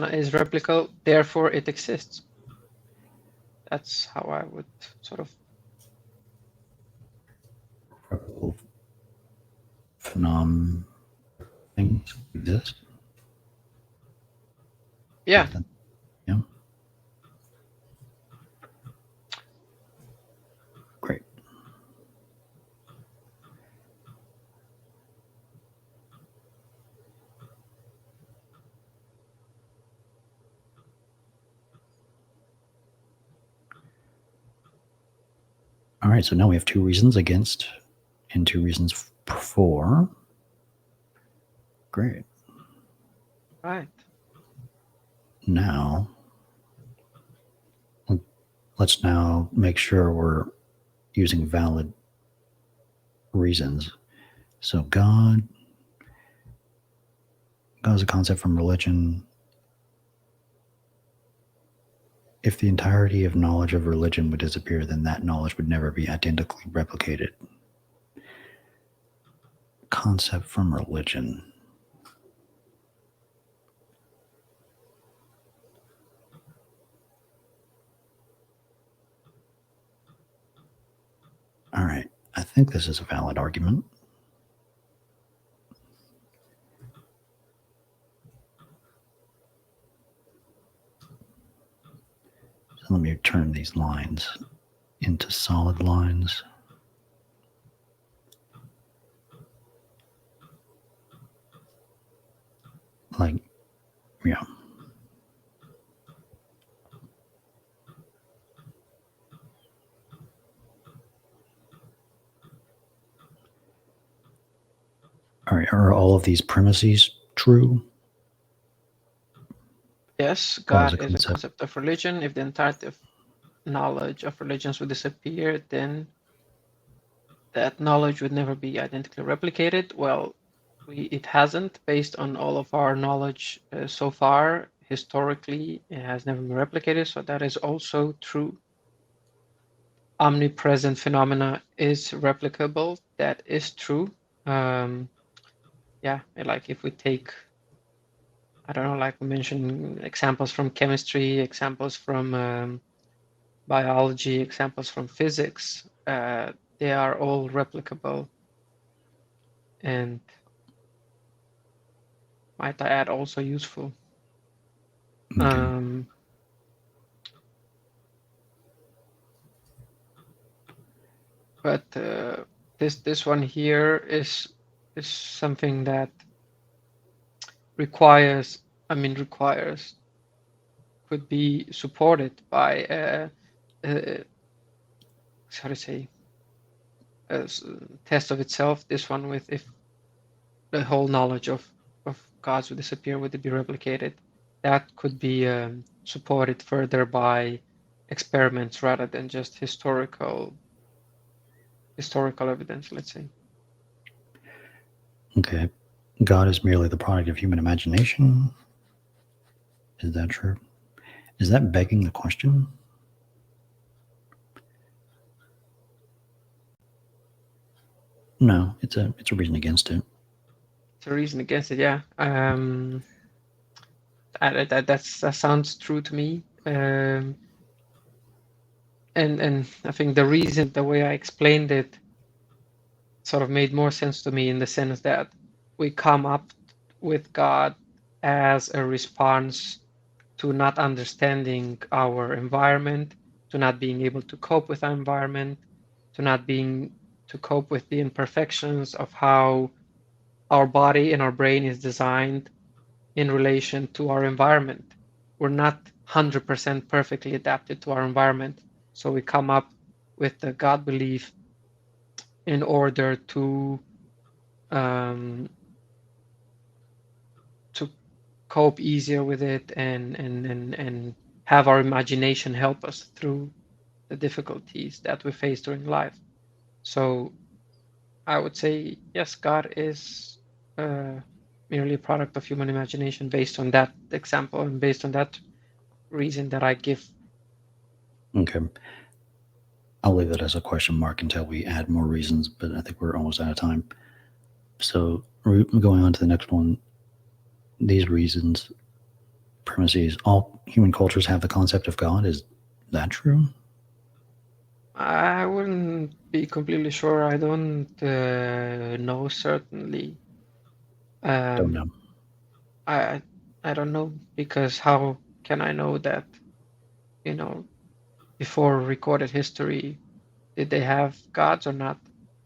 is replicable, therefore it exists. That's how I would sort of. Replicable phenom things exist. Yeah. Yeah. Great. All right, so now we have 2 reasons against and 2 reasons for. Great. Right. Now, let's now make sure we're using valid reasons. So God is a concept from religion. If the entirety of knowledge of religion would disappear, then that knowledge would never be identically replicated. Concept from religion. All right, I think this is a valid argument. So let me turn these lines into solid lines. Like, yeah. All right, are all of these premises true? Yes, God God is a concept of religion. If the entirety of knowledge of religions would disappear, then that knowledge would never be identically replicated. Well, it hasn't, based on all of our knowledge so far. Historically, it has never been replicated, so that is also true. Omnipresent phenomena is replicable. That is true. Yeah, like if we take, I don't know, like we mentioned, examples from chemistry, examples from biology, examples from physics, they are all replicable. And might I add, also useful. Okay. But this one here is something that requires could be supported by how to say a test of itself. This one, with if the whole knowledge of gods would disappear, would it be replicated? That could be supported further by experiments rather than just historical evidence, let's say. Okay. God is merely the product of human imagination. Is that true? Is that begging the question? No, it's a reason against it. It's a reason against it, yeah. That sounds true to me. And I think the reason, the way I explained it, sort of made more sense to me, in the sense that we come up with God as a response to not understanding our environment, to not being able to cope with our environment, to not being to cope with the imperfections of how our body and our brain is designed in relation to our environment. We're not 100% perfectly adapted to our environment. So we come up with the God belief in order um, to cope easier with it, and have our imagination help us through the difficulties that we face during life. So I would say, yes, God is merely a product of human imagination, based on that example and based on that reason that I give. Okay. I'll leave that as a question mark until we add more reasons, but I think we're almost out of time. So going on to the next one, these reasons, premises, all human cultures have the concept of God. Is that true? I wouldn't be completely sure. I don't know certainly. Don't know. I I don't know, because how can I know that, you know, before recorded history, did they have gods or not?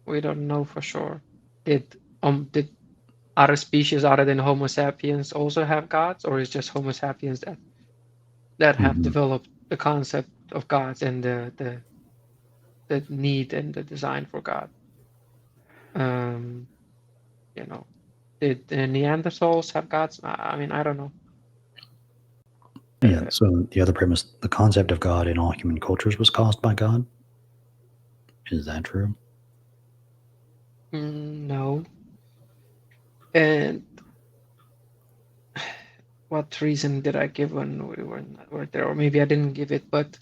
We don't know for sure. Did other species other than Homo sapiens also have gods, or is just Homo sapiens that have Mhm. developed the concept of gods and the need and the design for God? Um, you know, did the Neanderthals have gods? I mean, I don't know. Yeah. Uh, So the other premise, the concept of God in all human cultures was caused by God. Is that true? no. And what reason did I give when we were there? Or maybe I didn't give it, but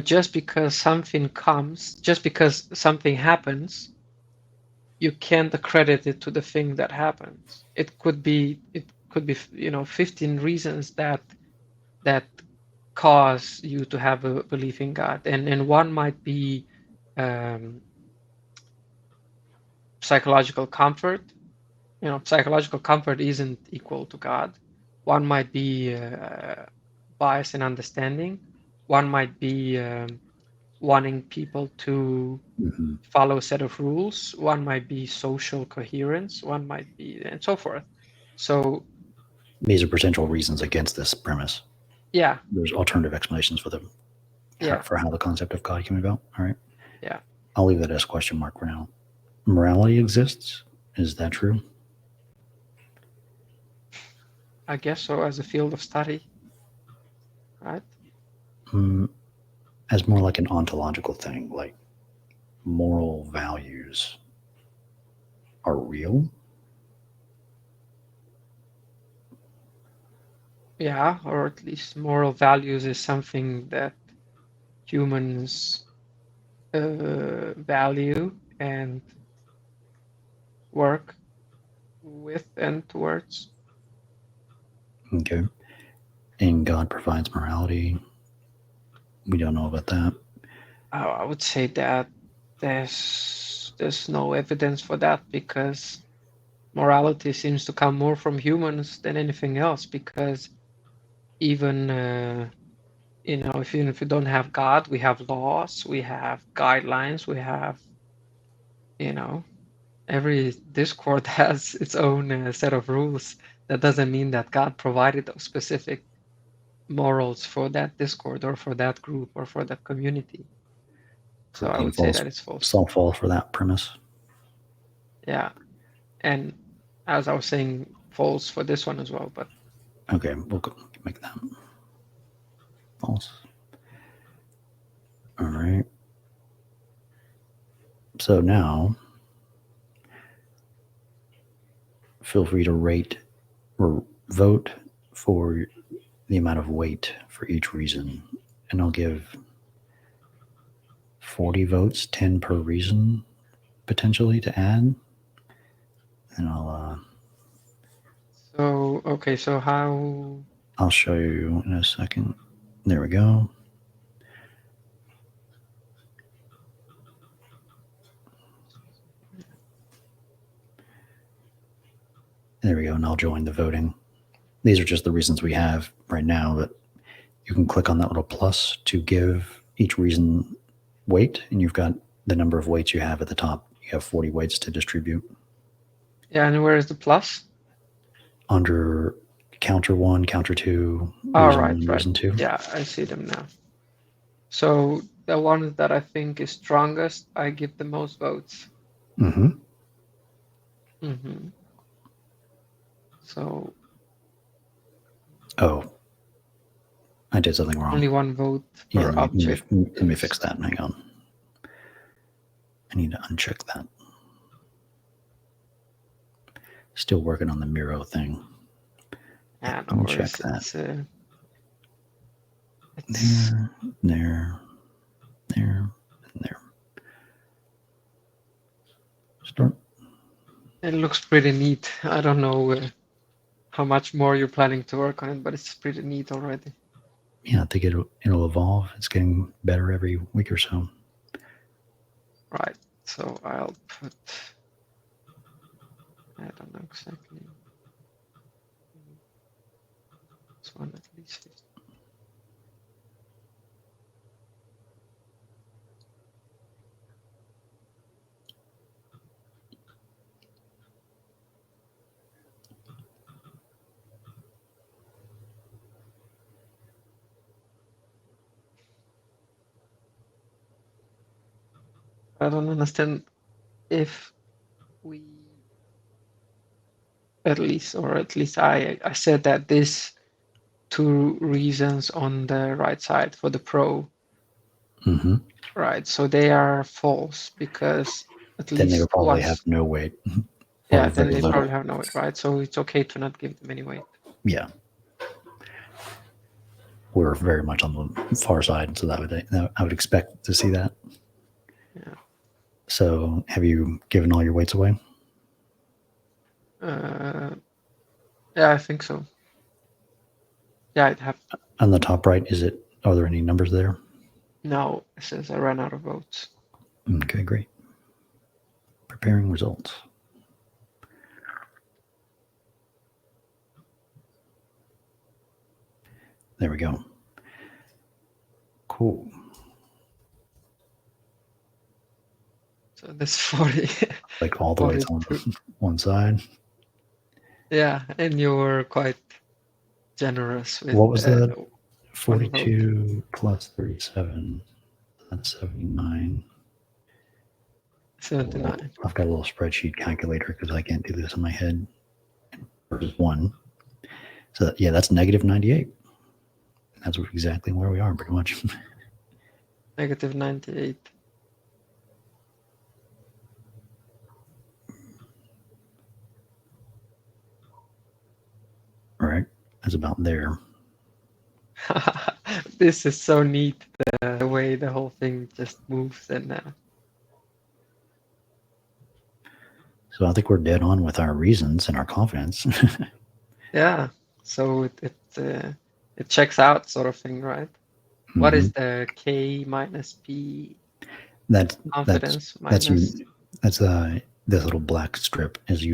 just because something comes, just because something happens, you can't accredit it to the thing that happens. It could be 15 reasons that cause you to have a belief in God, and one might be um, psychological comfort. Psychological comfort isn't equal to God. One might be bias in understanding. One might be wanting people to Hmm. follow a set of rules. One might be social coherence. One might be, and so forth. So, These are potential reasons against this premise. yeah, There's alternative explanations for them yeah, for how the concept of God came about. All right. yeah. I'll leave that as a question mark for now. Morality exists. Is that true? I guess so, as a field of study, right? Mm, as more like an ontological thing, like moral values are real. Yeah, or at least moral values is something that humans value and work with and towards. Okay. And God provides morality. We don't know about that. I would say that there's no evidence for that, because morality seems to come more from humans than anything else. Because even if you don't have God, we have laws, we have guidelines, we have you know every Discord has its own set of rules. That doesn't mean that God provided those specific morals for that Discord or for that group or for that community. So So I you would say that it's false. fall for that premise. Yeah. And as I was saying, false for this one as well. But Okay, we'll make that false. All right. So now, feel free to rate or vote for the amount of weight for each reason, and I'll give 40 votes, 10 per reason potentially to add, and okay, so how? I'll show you in a second. There we go. There we go, and I'll join the voting. These are just the reasons we have right now, but you can click on that little plus to give each reason weight, and you've got the number of weights you have at the top. You have 40 weights to distribute. Yeah, and where is the plus? Under counter one, counter two, Oh, reason right, one, right. reason two. Yeah, I see them now. So the one that I think is strongest, I give the most votes. Mm-hmm. Mm-hmm. So Oh, I did something wrong. only one vote Yeah, per object let me is. fix that. Hang on. I need to uncheck that. Still working on the Miro thing. Yeah, Yeah, no uncheck worries. that. It's there, and there. Start. it looks pretty neat. I don't know how much more you're planning to work on it, but it's pretty neat already. Yeah, I think it'll evolve. It's getting better every week or so. Right. So I'll put, I don't know exactly, this one at least 50. I don't understand if we at least I said that this two reasons on the right side for the pro, Mm-hmm. right? So they are false because at Then they would least probably have once, no weight or yeah, then very they probably little. have no weight, right? So it's okay to not give them any weight. Yeah, we're very much on the far side, so I would expect to see that. Yeah. So, have you given all your weights away? Yeah, I think so. Yeah, I'd have. On the top right, are there any numbers there? No, it says I ran out of votes. Okay, great. Preparing results. There we go. Cool. So this 40. Like all the weights on 42. one side. Yeah, and you were quite generous with What was that? one vote. 42 plus 37. That's 79. 79. I've got a little spreadsheet calculator because I can't do this in my head. Versus 1. So, yeah, that's negative 98. That's exactly where we are, pretty much. Negative 98. Right? That's about there. This is so neat, the way the whole thing just moves. And So I think we're dead on with our reasons and our confidence. yeah, so it checks out, sort of thing, right? What is the K minus P that's confidence that's minus? that's this little black strip is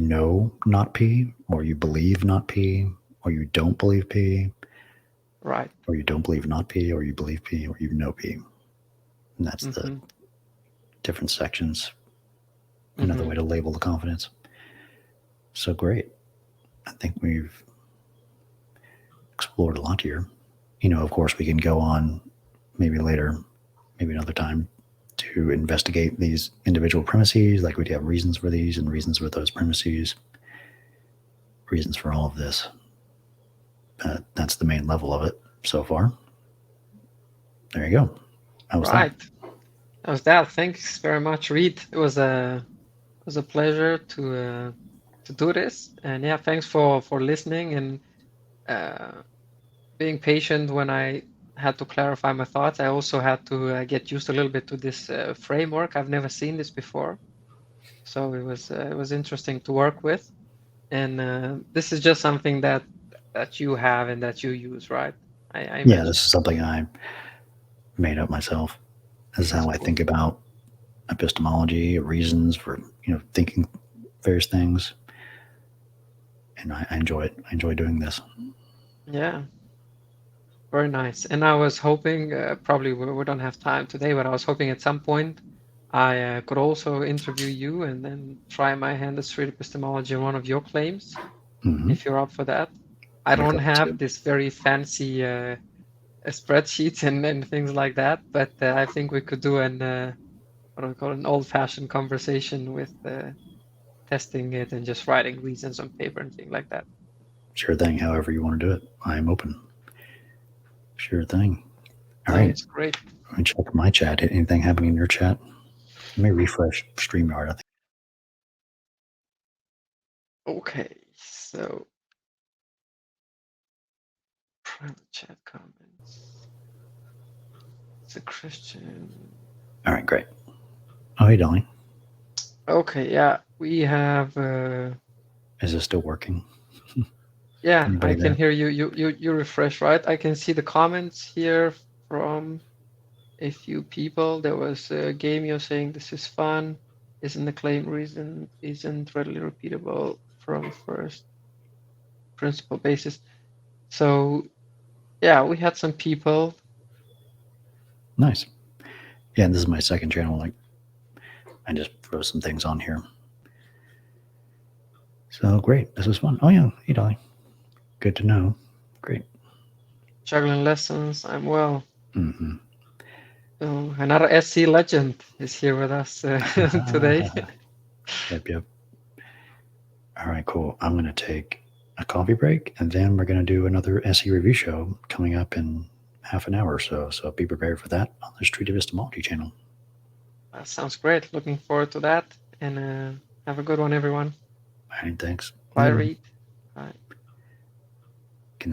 not P, or you believe not P, or you don't believe P, Right. or you don't believe not P, or you believe P, or you know P. And that's the different sections. Another way to label the confidence. So great. I think we've explored a lot here. Of course, we can go on maybe later, maybe another time, to investigate these individual premises. Like, we'd have reasons for these and reasons for those premises, reasons for all of this. That's the main level of it so far. There you go. How was Right. that? That was that. Thanks very much, Reid. It was a pleasure to do this. And yeah, thanks for listening and being patient when I had to clarify my thoughts. I also had to get used a little bit to this framework. I've never seen this before, so it was interesting to work with. And this is just something that you have and that you use, right? I Yeah, imagine. this is something I made up myself. This is That's how I cool. think about epistemology, reasons for thinking various things, and I enjoy it. I enjoy doing this. Yeah, very nice. And I was hoping, probably we don't have time today, but I was hoping at some point I could also interview you and then try my hand at street epistemology on one of your claims, if you're up for that. I Would don't love to. have this very fancy spreadsheets and things like that, but I think we could do what do we call it, an old-fashioned conversation with testing it and just writing reasons on paper and things like that. Sure thing. However you want to do it, I am open. Sure thing. All right. Sounds great. Let me check my chat. Anything happening in your chat? Let me refresh StreamYard. I think. Okay, so private chat comments. It's a Christian. All right, great. Oh, hey, Dolly. Okay, yeah, we have. Is this still working? Yeah, Anybody I can there? hear you. You refresh, right? I can see the comments here from a few people. There was a Gamio saying this is fun. Isn't the claim reason isn't readily repeatable from first principle basis. So yeah, we had some people. Nice. Yeah, and this is my second channel. Like, I just throw some things on here. So great. This was fun. Oh yeah. Hey, Dolly. Good to know. Great. Juggling lessons. I'm well. Mm-hmm. So another SC legend is here with us today. Yep. All right, cool. I'm going to take a coffee break, and then we're going to do another SE review show coming up in half an hour or so. So be prepared for that on the Street Epistemology channel. That sounds great. Looking forward to that. And have a good one, everyone. All right, thanks. Bye, Later. Reid. Bye.